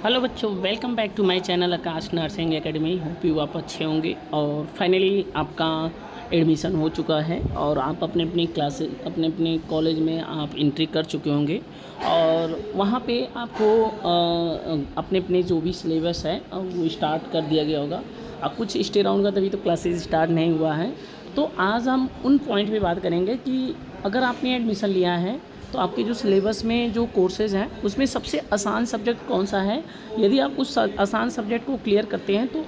Hello बच्चों, welcome back to my channel Aakash nursing academy. Hope you आप अच्छे होंगे और फाइनली आपका एडमिशन हो चुका है और आप अपने अपनी क्लासेस अपने कॉलेज में आप एंट्री कर चुके होंगे और वहाँ पे आपको अपने अपने जो भी सिलेबस है वो स्टार्ट कर दिया गया होगा। अब कुछ स्टे राउंड का तभी तो क्लासेस स्टार्ट नहीं हुआ है। तो आज हम उन पॉइंट पे बात करेंगे कि अगर आपने एडमिशन लिया है तो आपके जो सिलेबस में जो कोर्सेज़ हैं उसमें सबसे आसान सब्जेक्ट कौन सा है। यदि आप उस आसान सब्जेक्ट को क्लियर करते हैं तो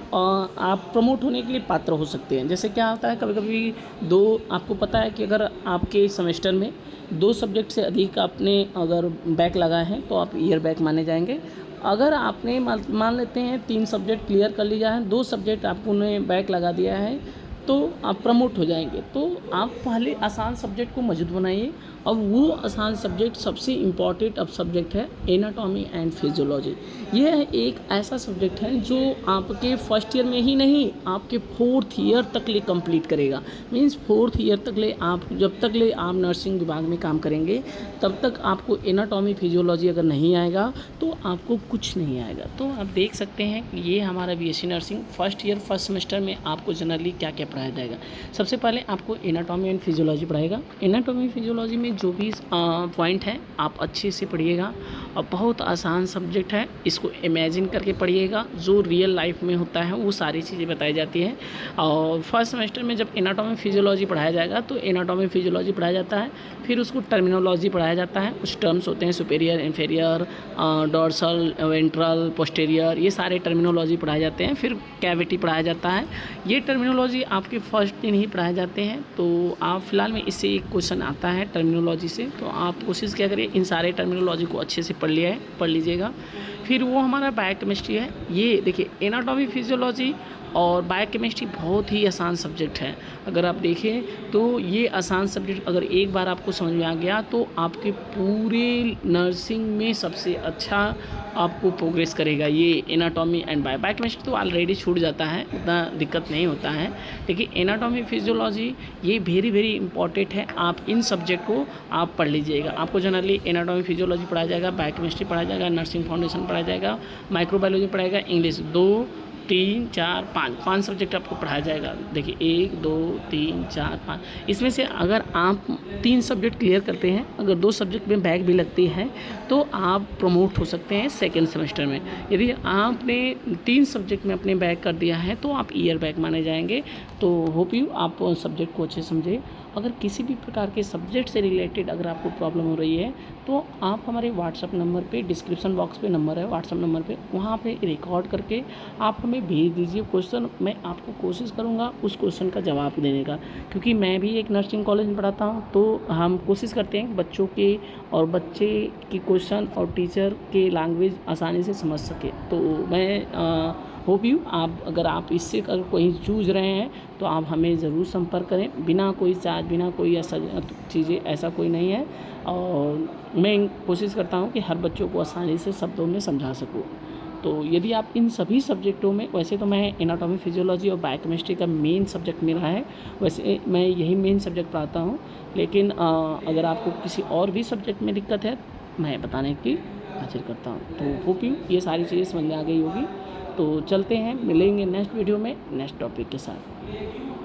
आप प्रमोट होने के लिए पात्र हो सकते हैं। जैसे क्या होता है, कभी कभी आपको पता है कि अगर आपके सेमेस्टर में 2 सब्जेक्ट से अधिक आपने अगर बैक लगा है तो आप ईयर बैक माने जाएंगे। अगर आपने मान लेते हैं 3 सब्जेक्ट क्लियर कर लिया है, 2 सब्जेक्ट आपने बैक लगा दिया है तो आप प्रमोट हो जाएंगे। तो आप पहले आसान सब्जेक्ट को मजबूत बनाइए। अब वो आसान सब्जेक्ट सबसे इम्पॉर्टेंट अब सब्जेक्ट है एनाटॉमी एंड फिजियोलॉजी। यह एक ऐसा सब्जेक्ट है जो आपके फर्स्ट ईयर में ही नहीं, आपके 4th ईयर तक ले कंप्लीट करेगा। मींस 4th ईयर तक ले आप जब तक ले आप नर्सिंग विभाग में काम करेंगे तब तक आपको एनाटॉमी फिजियोलॉजी अगर नहीं आएगा तो आपको कुछ नहीं आएगा। तो आप देख सकते हैं कि ये हमारा BSc nursing first year first semester में आपको जनरली क्या क्या पढ़ाया जाएगा। सबसे पहले आपको एनाटॉमी एंड फिजियोलॉजी पढ़ाएगा। एनाटॉमी फिजियोलॉजी में जो भी पॉइंट है आप अच्छे से पढ़िएगा और बहुत आसान सब्जेक्ट है, इसको इमेजिन करके पढ़िएगा। जो रियल लाइफ में होता है वो सारी चीज़ें बताई जाती हैं। और फर्स्ट सेमेस्टर में जब एनाटॉमी फिजियोलॉजी पढ़ाया जाएगा तो एनाटॉमी फिजियोलॉजी पढ़ाया जाता है, फिर उसको टर्मिनोलॉजी पढ़ाया जाता है। कुछ टर्म्स होते हैं superior, inferior, dorsal, ventral, posterior, ये सारे टर्मिनोलॉजी पढ़ाए जाते हैं। फिर कैविटी पढ़ाया जाता है। ये टर्मिनोलॉजी आपके फर्स्ट दिन ही पढ़ाए जाते हैं। तो आप फिलहाल में इससे एक क्वेश्चन आता है टर्मिनोलॉजी से, तो आप कोशिश क्या करिए इन सारे टर्मिनोलॉजी को अच्छे से पढ़ लीजिएगा। फिर वो हमारा बायोकेमिस्ट्री है। ये देखिए एनाटॉमी फिजियोलॉजी और बायोकेमिस्ट्री बहुत ही आसान सब्जेक्ट है। अगर आप देखें तो ये आसान सब्जेक्ट अगर एक बार आपको समझ में आ गया तो आपके पूरे नर्सिंग में सबसे अच्छा आपको प्रोग्रेस करेगा। ये एनाटॉमी एंड बायोकेमिस्ट्री तो ऑलरेडी छूट जाता है, उतना दिक्कत नहीं होता है, लेकिन एनाटॉमी फिजियोलॉजी ये वेरी वेरी इंपॉर्टेंट है। आप इन सब्जेक्ट को आप पढ़ लीजिएगा। आपको जनरली एनाटॉमी फिजियोलॉजी पढ़ाया जाएगा, बायोकेमिस्ट्री पढ़ाया जाएगा, नर्सिंग फाउंडेशन पढ़ाया जाएगा, माइक्रोबायोलॉजी पढ़ाएगा, इंग्लिश 2 3 4 5 सब्जेक्ट आपको पढ़ाया जाएगा। देखिए 1 2 3 4 5, इसमें से अगर आप 3 सब्जेक्ट क्लियर करते हैं, अगर 2 सब्जेक्ट में बैक भी लगती है तो आप प्रमोट हो सकते हैं सेकेंड सेमेस्टर में। यदि आपने 3 सब्जेक्ट में अपने बैक कर दिया है तो आप ईयर बैक माने जाएंगे। तो होप यू आप सब्जेक्ट को अच्छे समझे। अगर किसी भी प्रकार के सब्जेक्ट से रिलेटेड अगर आपको प्रॉब्लम हो रही है तो आप हमारे व्हाट्सअप नंबर पे, डिस्क्रिप्शन बॉक्स पे नंबर है व्हाट्सअप नंबर पे, वहाँ पे रिकॉर्ड करके आप हमें भेज दीजिए क्वेश्चन। मैं आपको कोशिश करूँगा उस क्वेश्चन का जवाब देने का, क्योंकि मैं भी एक नर्सिंग कॉलेज में पढ़ाता हूँ। तो हम कोशिश करते हैं कि बच्चों के और बच्चे की क्वेश्चन और टीचर के लैंग्वेज आसानी से समझ सके। तो मैं होप यू अगर आप इससे अगर कोई जूझ रहे हैं तो आप हमें ज़रूर संपर्क करें, बिना कोई चार्ज, बिना कोई ऐसा चीज़ें, ऐसा कोई नहीं है। और मैं कोशिश करता हूँ कि हर बच्चों को आसानी से शब्दों में समझा सकूँ। तो यदि आप इन सभी सब्जेक्टों में, वैसे तो मैं एनाटॉमी फिजियोलॉजी और बायोकेमिस्ट्री का मेन सब्जेक्ट मेरा है, वैसे मैं यही मेन सब्जेक्ट पढ़ाता हूँ, लेकिन अगर आपको किसी और भी सब्जेक्ट में दिक्कत है मैं बताने की हाजिर करता हूँ। तो होप यू ये सारी चीज़ें समझ में आ गई होगी। तो चलते हैं, मिलेंगे नेक्स्ट वीडियो में नेक्स्ट टॉपिक के साथ।